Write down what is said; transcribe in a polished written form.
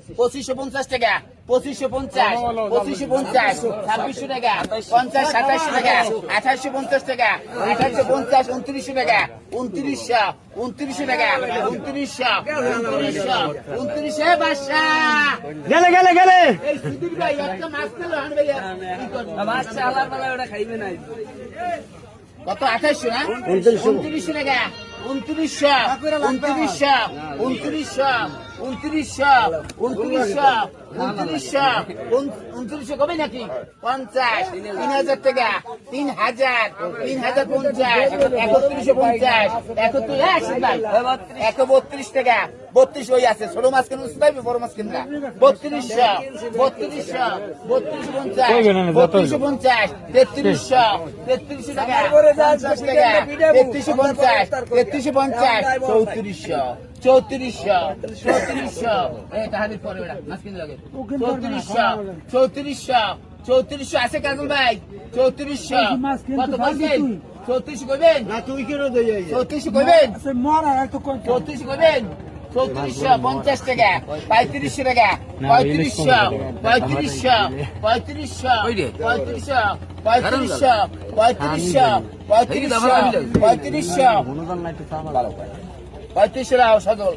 2550 টাকা, 2550, 2550, 2600 টাকা, 50, 2700 টাকা, 2850 টাকা, 2850, 2900 টাকা, 2900, 2900 টাকা, 2900, 2900, বাদশা। গেলে গেলে গেলে এই সুধীর ভাই একটা মাছ খেলো আন ভাইয়া বাচ্চা আলার বেলা ওটা খাইবে নাই। কত 2800 না 2900 টাকা 2900 2900 2900 2900 কবে নাকি 50 3000 টাকা 3000 3050 3150 132 টাকা 32 হয়ে আছে ছোট মাছ কেন পাইবে বড় মাছ কেন 3200 3200 3250 3300 টাকা 50 টাকা 3350 3450 3400 এটা হাদির পরে বেড়া মাছ কিনে লাগে 3400 আছে কাজল ভাই 3400 কত বলছেন 34 কইবেন না তুই কেন দই 34 কইবেন মরা এত কোন 34 কইবেন 3450 টাকা 3500 টাকা 3500 3500 সজল